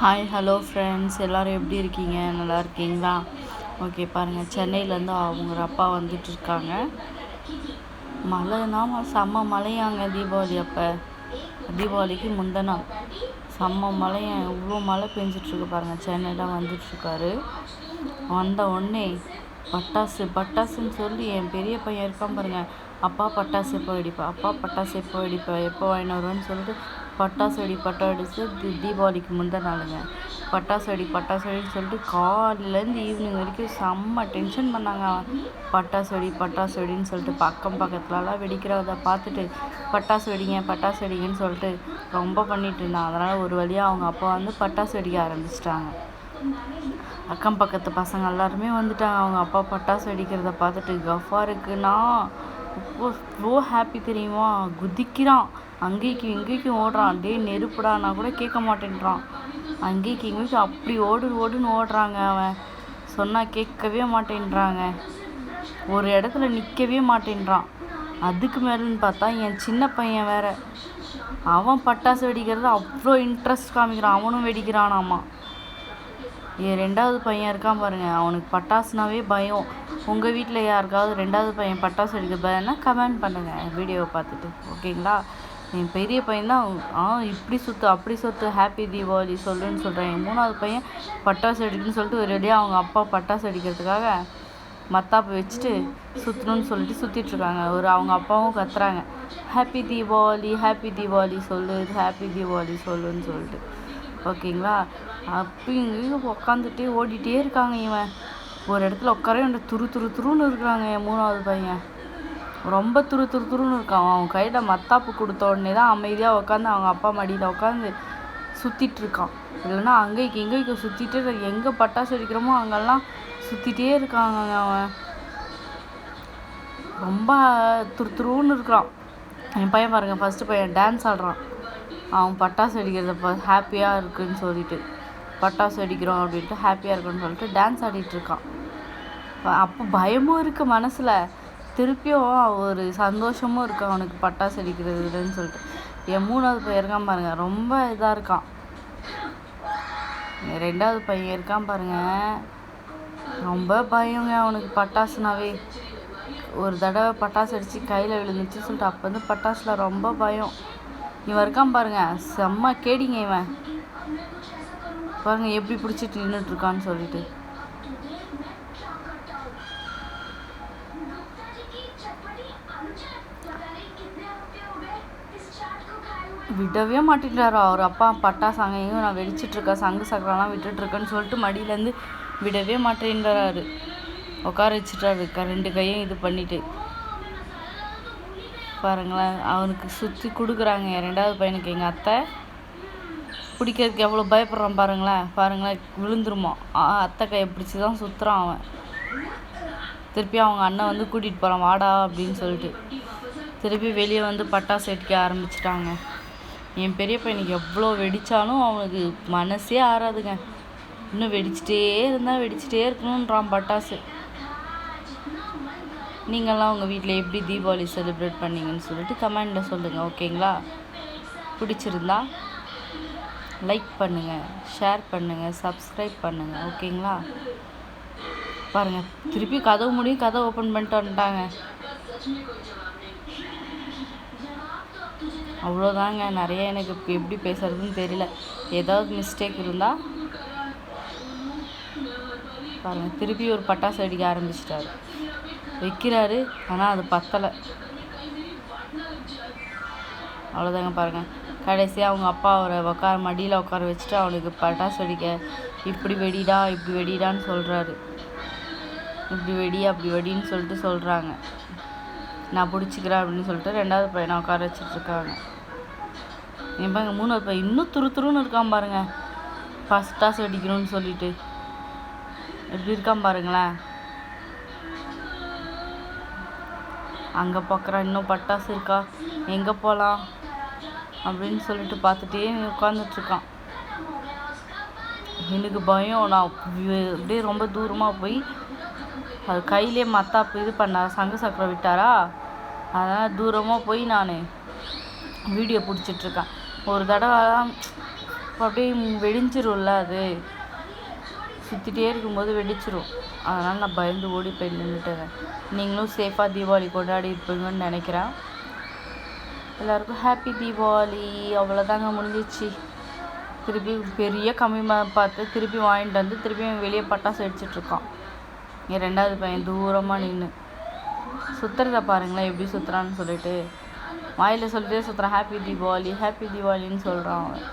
Hi hello friends, எல்லோரும் எப்படி இருக்கீங்க? நல்லா இருக்கீங்களா? ஓகே, பாருங்கள், சென்னையிலேருந்து அவங்க அப்பா வந்துட்டுருக்காங்க. மழைனா செம்ம மழையாங்க. தீபாவளி அப்போ, தீபாவளிக்கு முந்தின நாள் செம்ம மழையா, இவ்வளோ மழை பெஞ்சிட்ருக்கு பாருங்கள். சென்னையில் வந்துட்டுருக்காரு. வந்த உடனே பட்டாசுன்னு சொல்லி என் பெரிய பையன் இருக்கான் பாருங்கள். அப்பா பட்டாசு எப்போ வெடிப்பேன், அப்பா பட்டாசு எப்போ வெடிப்பேன், எப்போ வாங்கிட்டு வருவேன்னு சொல்லிட்டு பட்டாசு வெடிச்சு தீபாவளிக்கு முந்தின நாளுங்க. பட்டாசு வெடின்னு சொல்லிட்டு காலையிலேருந்து ஈவினிங் வரைக்கும் செம்ம டென்ஷன் பண்ணாங்க. பட்டாசு வெடின்னு சொல்லிட்டு அக்கம் பக்கத்துலலாம் வெடிக்கிறத பார்த்துட்டு பட்டாசு வெடிங்கன்னு சொல்லிட்டு ரொம்ப பண்ணிட்டு இருந்தாங்க. அதனால் ஒரு வழியாக அவங்க அப்பா வந்து பட்டாசு வெடிக்க ஆரம்பிச்சிட்டாங்க. அக்கம் பக்கத்து பசங்க எல்லாருமே வந்துட்டாங்க. அவங்க அப்பா பட்டாசு வெடிக்கிறத பார்த்துட்டு கஃபாருக்குன்னா இவ்வளோ ஹாப்பி தெரியுமா, குதிக்கிறான், அங்கேயும் ஓடுறான். டே நெருப்புடானா கூட கேட்க மாட்டேன்றான். அங்கேயும் அப்படி ஓடுன்னு ஓடுறாங்க. அவன் சொன்னால் கேட்கவே மாட்டேன்றாங்க. ஒரு இடத்துல நிற்கவே மாட்டேன்றான். அதுக்கு மேலேன்னு பார்த்தா என் சின்ன பையன் வேற, அவன் பட்டாசு வெடிக்கிறது அவ்வளோ இன்ட்ரெஸ்ட் காமிக்கிறான். அவனும் வெடிக்கிறானாமா. என் ரெண்டாவது பையன் இருக்கான் பாருங்கள், அவனுக்கு பட்டாசுனாவே பயம். உங்கள் வீட்டில் யாருக்காவது ரெண்டாவது பையன் பட்டாசு வெடிக்க பயம்னா கமெண்ட் பண்ணுங்கள் வீடியோவை பார்த்துட்டு, ஓகேங்களா? என் பெரிய பையன் தான் இப்படி சுற்று அப்படி சுற்று ஹாப்பி தீபாவளி சொல்லுன்னு சொல்கிறேன். என் மூணாவது பையன் பட்டாசு வெடிக்குன்னு சொல்லிட்டு ஒரு ரெடியாக அவங்க அப்பா பட்டாசு வெடிக்கிறதுக்காக மத்தாப்பு வச்சுட்டு சுற்றணுன்னு சொல்லிட்டு சுற்றிட்டுருக்காங்க. அவங்க அப்பாவும் கத்துறாங்க, ஹாப்பி தீபாவளி சொல்லுன்னு சொல்லிட்டு, ஓகேங்களா? அப்போ இங்கேயும் உட்காந்துட்டே ஓடிட்டே இருக்காங்க. இவன் ஒரு இடத்துல உட்கார துருன்னு இருக்கிறாங்க. என் மூணாவது பையன் ரொம்ப துருன்னு இருக்கான். அவன் கையில் மத்தாப்பு கொடுத்த உடனே தான் அமைதியாக உட்காந்து அவங்க அப்பா மடியில் உட்காந்து சுற்றிட்டுருக்கான். இல்லைன்னா இங்கேயும் சுற்றிட்டு எங்கே பட்டாசு வெடிக்கிறோமோ அங்கெல்லாம் சுற்றிட்டே இருக்காங்க. அவன் ரொம்ப துருன்னு இருக்கிறான். என் பையன் பாருங்கள், ஃபஸ்ட்டு பையன் டான்ஸ் ஆடுறான். அவன் பட்டாசு வெடிக்கிறத ஹாப்பியாக இருக்குன்னு சொல்லிட்டு, பட்டாசு வெடிக்கிறோம் அப்படின்ட்டு ஹாப்பியாக இருக்குன்னு சொல்லிட்டு டான்ஸ் ஆடிட்டுருக்கான். அப்போ பயமும் இருக்குது மனசில், திருப்பியும் ஒரு சந்தோஷமும் இருக்குது அவனுக்கு பட்டாசு வெடிக்கிறதுன்னு சொல்லிட்டு. என் மூணாவது பையன் இருக்கான் பாருங்கள், ரொம்ப இதாக இருக்கான். என் ரெண்டாவது பையன் இருக்கான் பாருங்கள், ரொம்ப பயங்க அவனுக்கு பட்டாசுனாவே. ஒரு தடவை பட்டாசு அடித்து கையில் விழுந்துச்சு சொல்லிட்டு அப்போ வந்து பட்டாசில் ரொம்ப பயம். இவன் இருக்கான் பாருங்க, செம்ம கேடிங்க இவன். பாருங்க எப்படி பிடிச்சிட்டு நின்றுட்டுருக்கான்னு சொல்லிட்டு. விடவே மாட்டேங்கிறாரோ அவர் அப்பா. பட்டாசு அங்கேயும் நான் வெடிச்சிட்ருக்கேன், சங்கு சக்கரெல்லாம் விட்டுட்ருக்கேன்னு சொல்லிட்டு மடியிலேருந்து விடவே மாட்டேன்றாரு. உட்கார வச்சுட்டாரு, 2 கையும் இது பண்ணிட்டு. பாருங்களேன், அவனுக்கு சுற்றி கொடுக்குறாங்க. என் ரெண்டாவது பையனுக்கு எங்கள் அத்தை பிடிக்கிறதுக்கு எவ்வளோ பயப்படுறான் பாருங்களேன், விழுந்துருமா. அத்தை கையை பிடிச்சி தான் சுற்றுறான் அவன். திருப்பி அவங்க அண்ணன் வந்து கூட்டிகிட்டு போகிறான், வாடா அப்படின்னு சொல்லிட்டு. திருப்பி வெளியே வந்து பட்டாசு வெடிக்க ஆரம்பிச்சிட்டாங்க. என் பெரிய பையனுக்கு எவ்வளோ வெடித்தாலும் அவனுக்கு மனசே ஆறாதுங்க. இன்னும் வெடிச்சிட்டே இருக்கணுன்றான் பட்டாசு. நீங்கள்லாம் உங்கள் வீட்டில் எப்படி தீபாவளி செலிப்ரேட் பண்ணிங்கன்னு சொல்லிட்டு கமெண்டில் சொல்லுங்கள், ஓகேங்களா? பிடிச்சிருந்தா லைக் பண்ணுங்கள், ஷேர் பண்ணுங்கள், சப்ஸ்கிரைப் பண்ணுங்கள், ஓகேங்களா? பாருங்கள், திருப்பி கதவு ஓப்பன் பண்ணிட்டு வந்துட்டாங்க. அவ்வளோதாங்க. நிறைய எனக்கு இப்போ எப்படி பேசுகிறதுன்னு தெரியல. ஏதாவது மிஸ்டேக் இருந்தால் பாருங்கள். திருப்பி ஒரு பட்டாசு வெடிக்க ஆரம்பிச்சிட்டாரு, வைக்கிறாரு, ஆனால் அது பத்தலை. அவ்வளோதாங்க. பாருங்கள், கடைசியாக அவங்க அப்பா அவரை மடியில் உட்கார வச்சுட்டு அவனுக்கு பட்டாசு வெடிக்க இப்படி வெடிடான்னு சொல்கிறாரு. இப்படி வெடி அப்படி வெடின்னு சொல்லிட்டு சொல்கிறாங்க. நான் பிடிச்சிக்கிறேன் அப்படின்னு சொல்லிட்டு ரெண்டாவது பையனை உட்கார வச்சிட்ருக்காங்க. என் பாருங்க, மூணாவது பையன் இன்னும் துருன்னு இருக்கான் பாருங்கள், பட்டாசு வெடிக்கணும்னு சொல்லிட்டு. எப்படி இருக்கான் பாருங்களேன். அங்கே பார்க்குறான், இன்னும் பட்டாசு இருக்கா, எங்கே போகலாம் அப்படின்னு சொல்லிட்டு பார்த்துட்டே உட்காந்துட்ருக்கான். எனக்கு பயம். நான் அப்படியே ரொம்ப தூரமாக போய் அது கையிலே மத்தாப்பு இது பண்ணார், சங்கு சக்கரம் விட்டாரா, அதனால் தூரமாக போய் நான் வீடியோ பிடிச்சிட்ருக்கேன். ஒரு தடவை அப்படியே வெடிஞ்சிரும்ல அது, சுற்றிட்டே இருக்கும்போது வெடிச்சிரும். அதனால் நான் பயந்து ஓடி போய் நின்றுட்டேன். நீங்களும் சேஃபாக தீபாவளி கொண்டாடி இருப்பீங்கன்னு நினைக்கிறேன். எல்லாருக்கும் ஹாப்பி தீபாவளி. அவ்வளோதாங்க, முடிஞ்சிச்சு. திருப்பி பெரிய கம்மி பார்த்து திருப்பி வாங்கிட்டு வந்து திருப்பி வெளியே பட்டாசு வெடிச்சிட்ருக்கான். என் 2வது பையன் தூரமாக நின்று சுற்றுறத பாருங்களேன் எப்படி சுற்றுறான்னு சொல்லிட்டு வாயில் சொல்லிட்டே சுற்றுறான். ஹாப்பி தீபாவளி ஹாப்பி தீபாவளின்னு சொல்கிறான் அவன்.